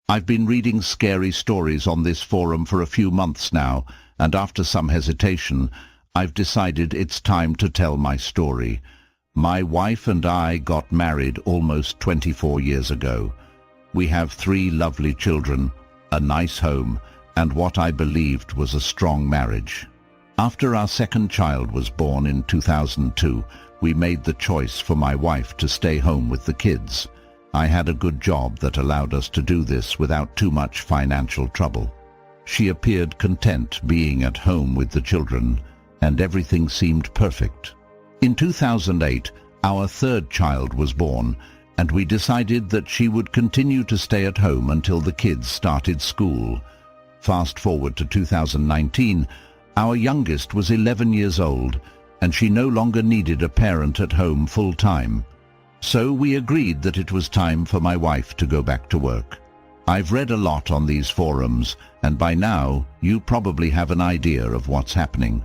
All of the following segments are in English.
I've been reading scary stories on this forum for a few months now, and after some hesitation, I've decided it's time to tell my story. My wife and I got married almost 24 years ago. We have 3 lovely children, a nice home, and what I believed was a strong marriage. After our second child was born in 2002, we made the choice for my wife to stay home with the kids. I had a good job that allowed us to do this without too much financial trouble. She appeared content being at home with the children, and everything seemed perfect. In 2008, our third child was born, and we decided that she would continue to stay at home until the kids started school. Fast forward to 2019, our youngest was 11 years old, and she no longer needed a parent at home full-time. So we agreed that it was time for my wife to go back to work. I've read a lot on these forums, and by now you probably have an idea of what's happening.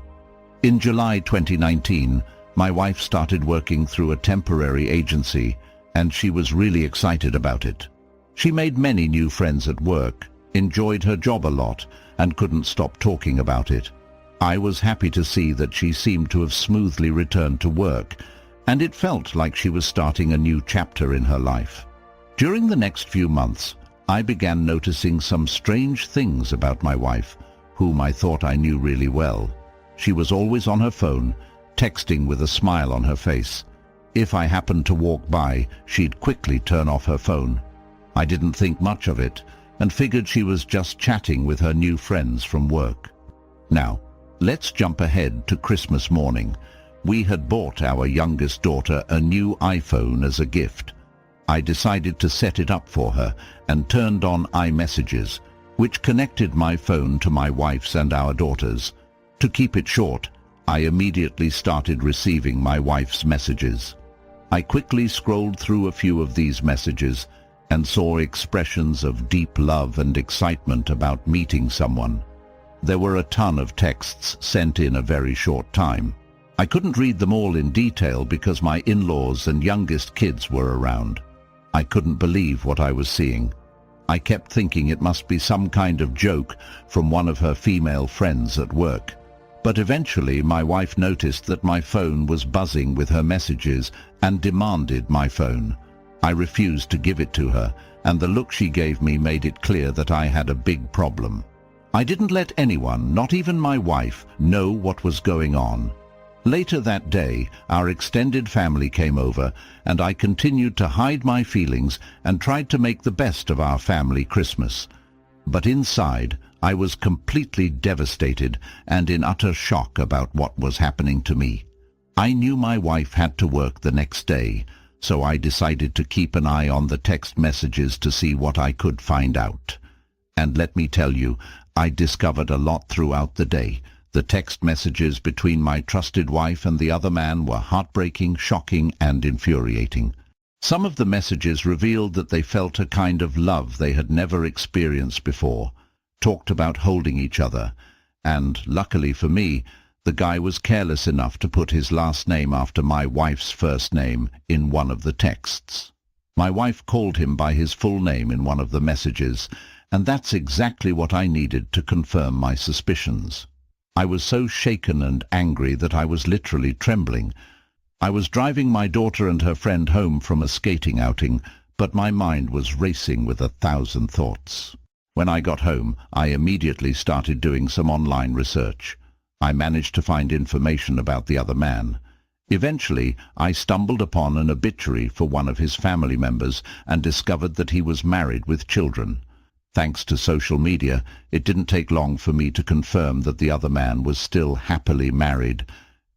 In July 2019, my wife started working through a temporary agency, and she was really excited about it. She made many new friends at work, enjoyed her job a lot, and couldn't stop talking about it. I was happy to see that she seemed to have smoothly returned to work, and it felt like she was starting a new chapter in her life. During the next few months, I began noticing some strange things about my wife, whom I thought I knew really well. She was always on her phone, texting with a smile on her face. If I happened to walk by, she'd quickly turn off her phone. I didn't think much of it, and figured she was just chatting with her new friends from work. Now, let's jump ahead to Christmas morning. We had bought our youngest daughter a new iPhone as a gift. I decided to set it up for her and turned on iMessages, which connected my phone to my wife's and our daughter's. To keep it short, I immediately started receiving my wife's messages. I quickly scrolled through a few of these messages and saw expressions of deep love and excitement about meeting someone. There were a ton of texts sent in a very short time. I couldn't read them all in detail because my in-laws and youngest kids were around. I couldn't believe what I was seeing. I kept thinking it must be some kind of joke from one of her female friends at work. But eventually my wife noticed that my phone was buzzing with her messages and demanded my phone. I refused to give it to her, and the look she gave me made it clear that I had a big problem. I didn't let anyone, not even my wife, know what was going on. Later that day, our extended family came over, and I continued to hide my feelings and tried to make the best of our family Christmas. But inside, I was completely devastated and in utter shock about what was happening to me. I knew my wife had to work the next day, so I decided to keep an eye on the text messages to see what I could find out. And let me tell you, I discovered a lot throughout the day. The text messages between my trusted wife and the other man were heartbreaking, shocking, and infuriating. Some of the messages revealed that they felt a kind of love they had never experienced before, talked about holding each other, and, luckily for me, the guy was careless enough to put his last name after my wife's first name in one of the texts. My wife called him by his full name in one of the messages, and that's exactly what I needed to confirm my suspicions. I was so shaken and angry that I was literally trembling. I was driving my daughter and her friend home from a skating outing, but my mind was racing with 1,000 thoughts. When I got home, I immediately started doing some online research. I managed to find information about the other man. Eventually, I stumbled upon an obituary for one of his family members and discovered that he was married with children. Thanks to social media, it didn't take long for me to confirm that the other man was still happily married,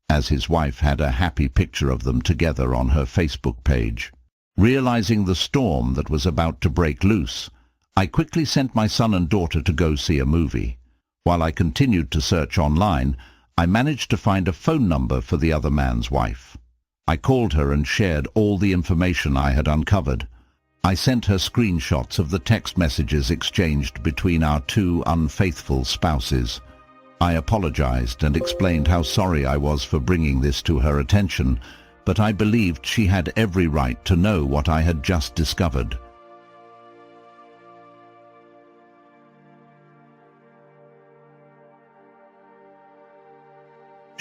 as his wife had a happy picture of them together on her Facebook page. Realizing the storm that was about to break loose, I quickly sent my son and daughter to go see a movie. While I continued to search online, I managed to find a phone number for the other man's wife. I called her and shared all the information I had uncovered. I sent her screenshots of the text messages exchanged between our 2 unfaithful spouses. I apologized and explained how sorry I was for bringing this to her attention, but I believed she had every right to know what I had just discovered.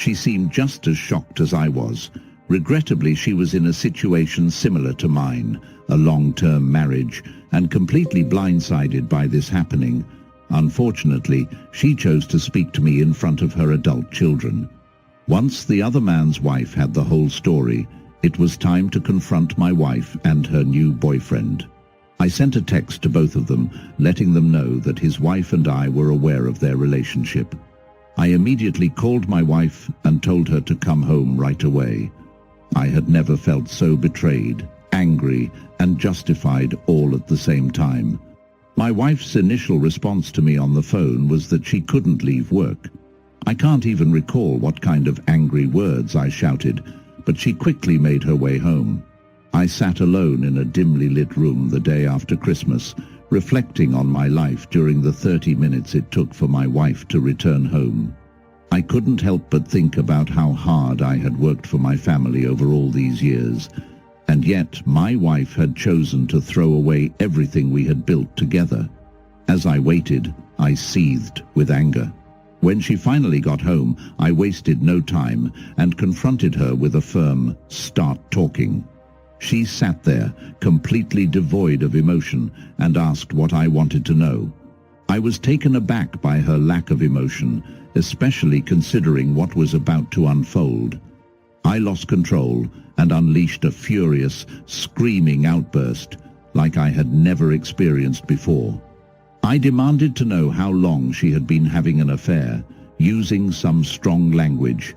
She seemed just as shocked as I was. Regrettably, she was in a situation similar to mine, a long-term marriage, and completely blindsided by this happening. Unfortunately, she chose to speak to me in front of her adult children. Once the other man's wife had the whole story, it was time to confront my wife and her new boyfriend. I sent a text to both of them, letting them know that his wife and I were aware of their relationship. I immediately called my wife and told her to come home right away. I had never felt so betrayed, angry, and justified all at the same time. My wife's initial response to me on the phone was that she couldn't leave work. I can't even recall what kind of angry words I shouted, but she quickly made her way home. I sat alone in a dimly lit room the day after Christmas, reflecting on my life during the 30 minutes it took for my wife to return home. I couldn't help but think about how hard I had worked for my family over all these years, and yet my wife had chosen to throw away everything we had built together. As I waited, I seethed with anger. When she finally got home, I wasted no time and confronted her with a firm, "Start talking." She sat there, completely devoid of emotion, and asked what I wanted to know. I was taken aback by her lack of emotion, especially considering what was about to unfold. I lost control and unleashed a furious, screaming outburst like I had never experienced before. I demanded to know how long she had been having an affair, using some strong language,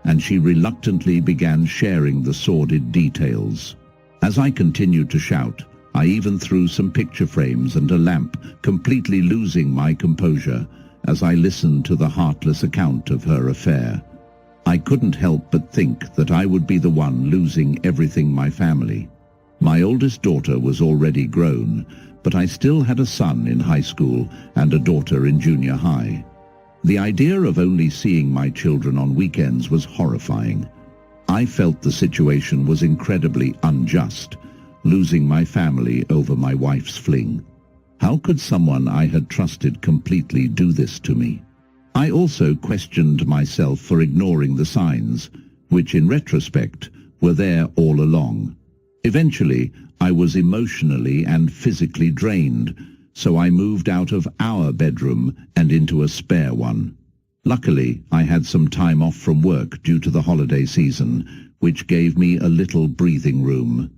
and she reluctantly began sharing the sordid details. As I continued to shout, I even threw some picture frames and a lamp, completely losing my composure as I listened to the heartless account of her affair. I couldn't help but think that I would be the one losing everything my family. My oldest daughter was already grown, but I still had a son in high school and a daughter in junior high. The idea of only seeing my children on weekends was horrifying. I felt the situation was incredibly unjust, losing my family over my wife's fling. How could someone I had trusted completely do this to me? I also questioned myself for ignoring the signs, which in retrospect were there all along. Eventually, I was emotionally and physically drained, so I moved out of our bedroom and into a spare one. Luckily, I had some time off from work due to the holiday season, which gave me a little breathing room.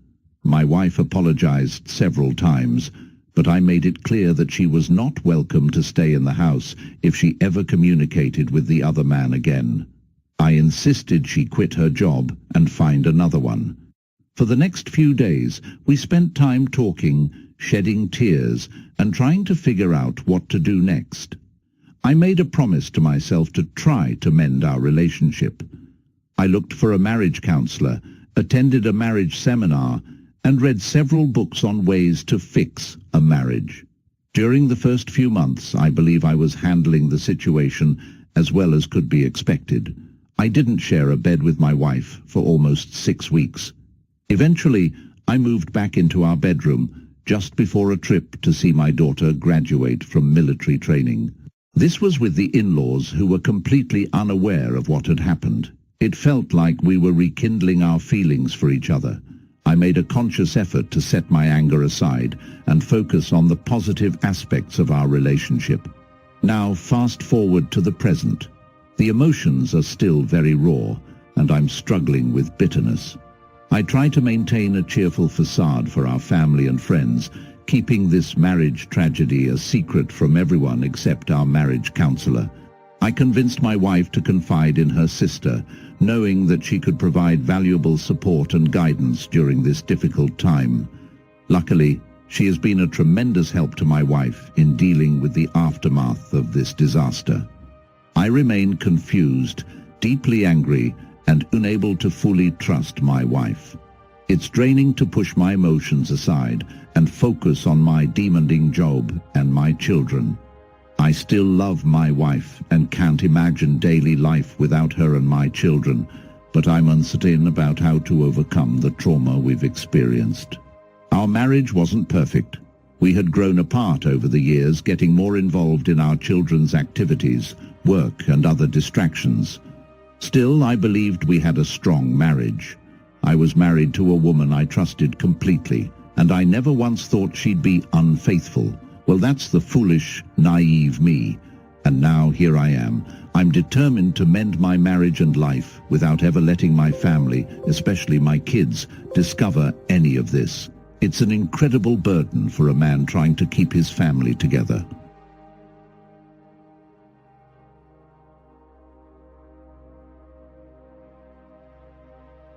My wife apologized several times, but I made it clear that she was not welcome to stay in the house if she ever communicated with the other man again. I insisted she quit her job and find another one. For the next few days, we spent time talking, shedding tears, and trying to figure out what to do next. I made a promise to myself to try to mend our relationship. I looked for a marriage counselor, attended a marriage seminar, and read several books on ways to fix a marriage. During the first few months, I believe I was handling the situation as well as could be expected. I didn't share a bed with my wife for almost 6 weeks. Eventually, I moved back into our bedroom just before a trip to see my daughter graduate from military training. This was with the in-laws, who were completely unaware of what had happened. It felt like we were rekindling our feelings for each other. I made a conscious effort to set my anger aside and focus on the positive aspects of our relationship. Now, fast forward to the present. The emotions are still very raw, and I'm struggling with bitterness. I try to maintain a cheerful facade for our family and friends, keeping this marriage tragedy a secret from everyone except our marriage counselor. I convinced my wife to confide in her sister, knowing that she could provide valuable support and guidance during this difficult time. Luckily, she has been a tremendous help to my wife in dealing with the aftermath of this disaster. I remain confused, deeply angry, and unable to fully trust my wife. It's draining to push my emotions aside and focus on my demanding job and my children. I still love my wife and can't imagine daily life without her and my children, but I'm uncertain about how to overcome the trauma we've experienced. Our marriage wasn't perfect. We had grown apart over the years, getting more involved in our children's activities, work, and other distractions. Still, I believed we had a strong marriage. I was married to a woman I trusted completely, and I never once thought she'd be unfaithful. Well, that's the foolish, naive me. And now here I am. I'm determined to mend my marriage and life without ever letting my family, especially my kids, discover any of this. It's an incredible burden for a man trying to keep his family together.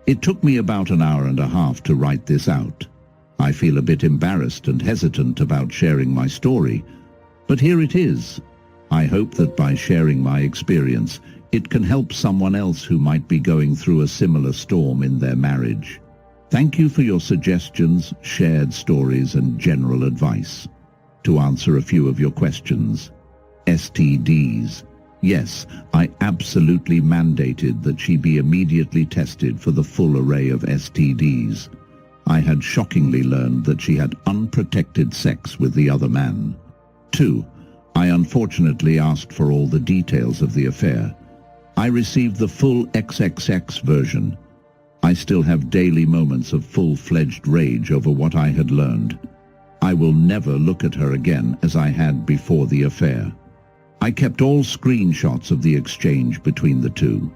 It took me about an hour and a half to write this out. I feel a bit embarrassed and hesitant about sharing my story, but here it is. I hope that by sharing my experience, it can help someone else who might be going through a similar storm in their marriage. Thank you for your suggestions, shared stories, and general advice. To answer a few of your questions. STDs. Yes, I absolutely mandated that she be immediately tested for the full array of STDs. I had shockingly learned that she had unprotected sex with the other man. 2. I unfortunately asked for all the details of the affair. I received the full XXX version. I still have daily moments of full-fledged rage over what I had learned. I will never look at her again as I had before the affair. I kept all screenshots of the exchange between the two.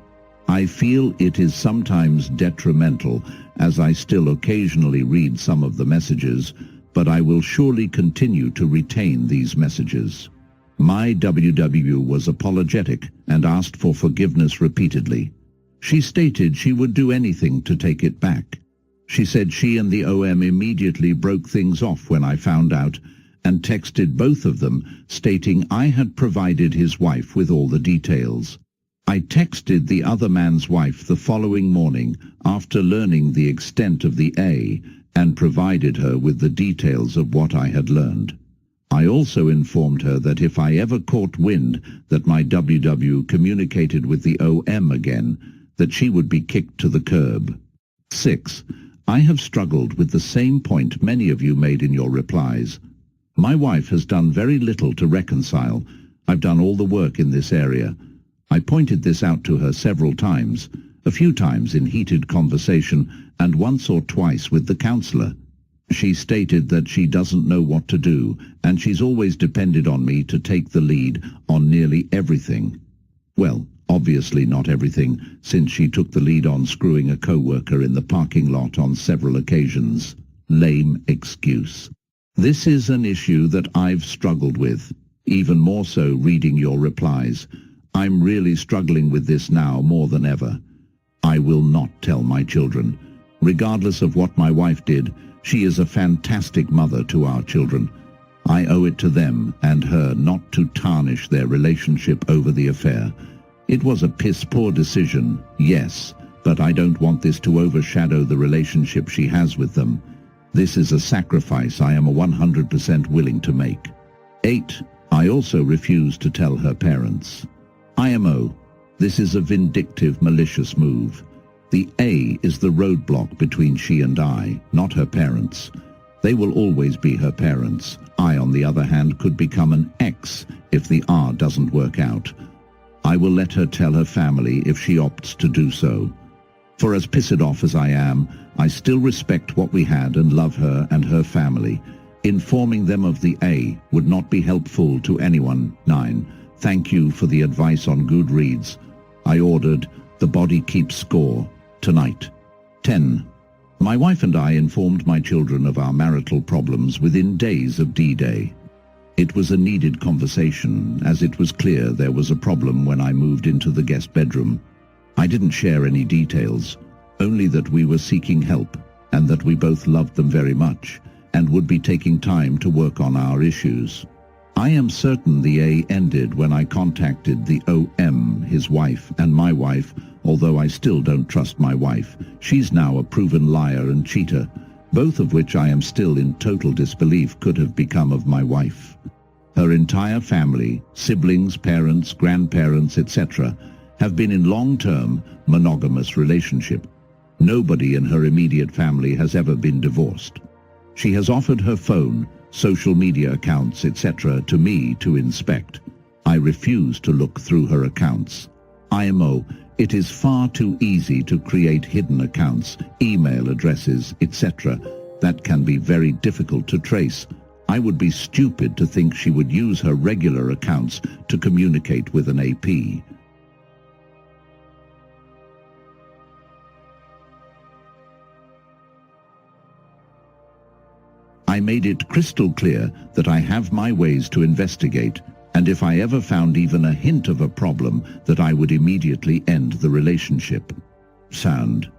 I feel it is sometimes detrimental, as I still occasionally read some of the messages, but I will surely continue to retain these messages. My WW was apologetic and asked for forgiveness repeatedly. She stated she would do anything to take it back. She said she and the OM immediately broke things off when I found out, and texted both of them stating I had provided his wife with all the details. I texted the other man's wife the following morning after learning the extent of the A and provided her with the details of what I had learned. I also informed her that if I ever caught wind that my WW communicated with the OM again, that she would be kicked to the curb. 6. I have struggled with the same point many of you made in your replies. My wife has done very little to reconcile. I've done all the work in this area. I pointed this out to her several times, a few times in heated conversation, and once or twice with the counselor. She stated that she doesn't know what to do, and she's always depended on me to take the lead on nearly everything. Well, obviously not everything, since she took the lead on screwing a co-worker in the parking lot on several occasions. Lame excuse. This is an issue that I've struggled with, even more so reading your replies. I'm really struggling with this now more than ever. I will not tell my children. Regardless of what my wife did, she is a fantastic mother to our children. I owe it to them and her not to tarnish their relationship over the affair. It was a piss-poor decision, yes, but I don't want this to overshadow the relationship she has with them. This is a sacrifice I am 100% willing to make. 8. I also refuse to tell her parents. IMO. This is a vindictive, malicious move. The A is the roadblock between she and I, not her parents. They will always be her parents. I, on the other hand, could become an X if the R doesn't work out. I will let her tell her family if she opts to do so. For as pissed off as I am, I still respect what we had and love her and her family. Informing them of the A would not be helpful to anyone. 9. Thank you for the advice on Goodreads. I ordered The Body Keeps Score tonight. 10. My wife and I informed my children of our marital problems within days of D-Day. It was a needed conversation, as it was clear there was a problem when I moved into the guest bedroom. I didn't share any details, only that we were seeking help and that we both loved them very much and would be taking time to work on our issues. I am certain the A ended when I contacted the OM, his wife, and my wife, although I still don't trust my wife. She's now a proven liar and cheater, both of which I am still in total disbelief could have become of my wife. Her entire family, siblings, parents, grandparents, etc., have been in long-term, monogamous relationship. Nobody in her immediate family has ever been divorced. She has offered her phone, social media accounts, etc. to me to inspect. I refuse to look through her accounts. IMO, it is far too easy to create hidden accounts, email addresses, etc. That can be very difficult to trace. I would be stupid to think she would use her regular accounts to communicate with an AP. I made it crystal clear that I have my ways to investigate, and if I ever found even a hint of a problem, that I would immediately end the relationship. Sound.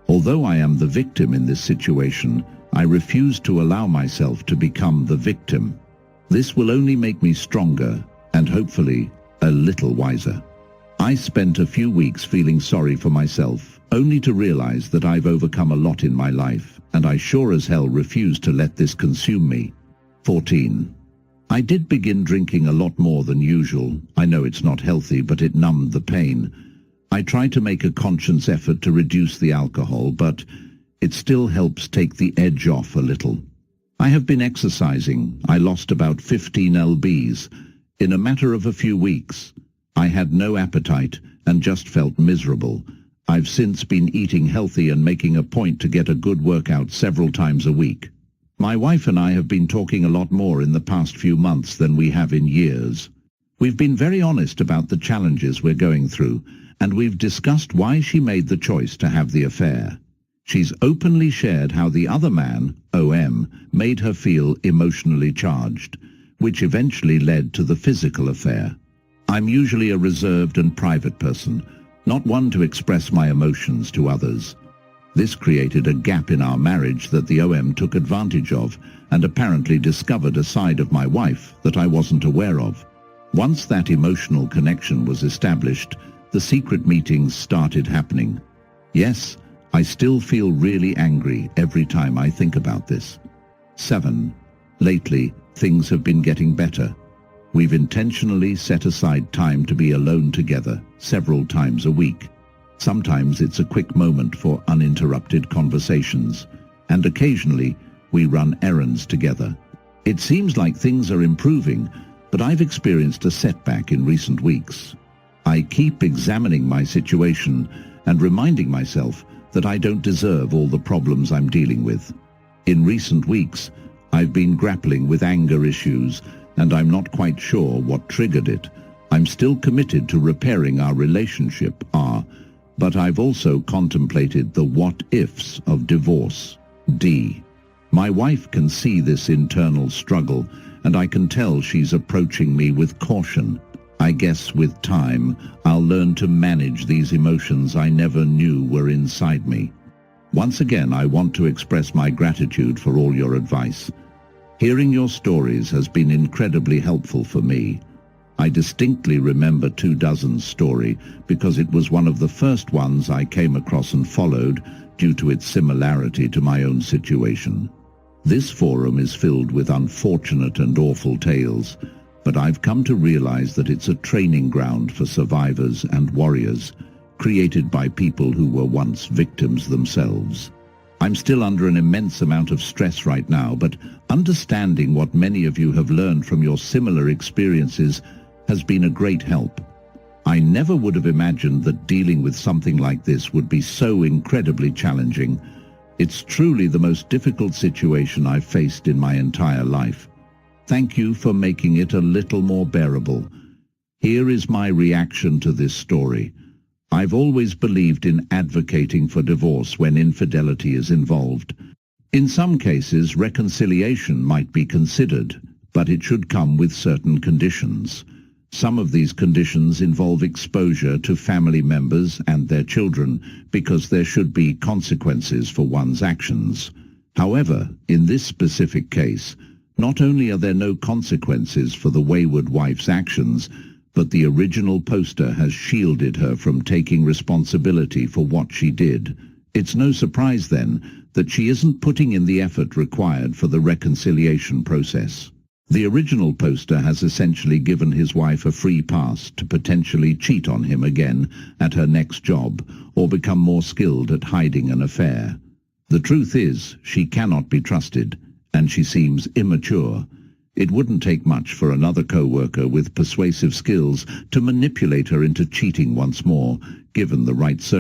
Although I am the victim in this situation, I refuse to allow myself to become the victim. This will only make me stronger and hopefully a little wiser. I spent a few weeks feeling sorry for myself, only to realize that I've overcome a lot in my life, and I sure as hell refuse to let this consume me. 14. I did begin drinking a lot more than usual. I know it's not healthy, but it numbed the pain. I try to make a conscious effort to reduce the alcohol, but it still helps take the edge off a little. I have been exercising. I lost about 15 lbs. In a matter of a few weeks. I had no appetite and just felt miserable. I've since been eating healthy and making a point to get a good workout several times a week. My wife and I have been talking a lot more in the past few months than we have in years. We've been very honest about the challenges we're going through, and we've discussed why she made the choice to have the affair. She's openly shared how the other man, OM, made her feel emotionally charged, which eventually led to the physical affair. I'm usually a reserved and private person, not one to express my emotions to others. This created a gap in our marriage that the OM took advantage of and apparently discovered a side of my wife that I wasn't aware of. Once that emotional connection was established, the secret meetings started happening. Yes, I still feel really angry every time I think about this. 7. Lately, things have been getting better. We've intentionally set aside time to be alone together several times a week. Sometimes it's a quick moment for uninterrupted conversations, and occasionally we run errands together. It seems like things are improving, but I've experienced a setback in recent weeks. I keep examining my situation and reminding myself that I don't deserve all the problems I'm dealing with. In recent weeks, I've been grappling with anger issues, and I'm not quite sure what triggered it. I'm still committed to repairing our relationship, but I've also contemplated the what-ifs of divorce, D. My wife can see this internal struggle, and I can tell she's approaching me with caution. I guess with time, I'll learn to manage these emotions I never knew were inside me. Once again, I want to express my gratitude for all your advice. Hearing your stories has been incredibly helpful for me. I distinctly remember 24's story because it was one of the first ones I came across and followed due to its similarity to my own situation. This forum is filled with unfortunate and awful tales, but I've come to realize that it's a training ground for survivors and warriors, created by people who were once victims themselves. I'm still under an immense amount of stress right now, but understanding what many of you have learned from your similar experiences has been a great help. I never would have imagined that dealing with something like this would be so incredibly challenging. It's truly the most difficult situation I've faced in my entire life. Thank you for making it a little more bearable. Here is my reaction to this story. I've always believed in advocating for divorce when infidelity is involved. In some cases, reconciliation might be considered, but it should come with certain conditions. Some of these conditions involve exposure to family members and their children because there should be consequences for one's actions. However, in this specific case, not only are there no consequences for the wayward wife's actions, but the original poster has shielded her from taking responsibility for what she did. It's no surprise then that she isn't putting in the effort required for the reconciliation process. The original poster has essentially given his wife a free pass to potentially cheat on him again at her next job or become more skilled at hiding an affair. The truth is, she cannot be trusted, and she seems immature. It wouldn't take much for another co-worker with persuasive skills to manipulate her into cheating once more, given the right circumstances.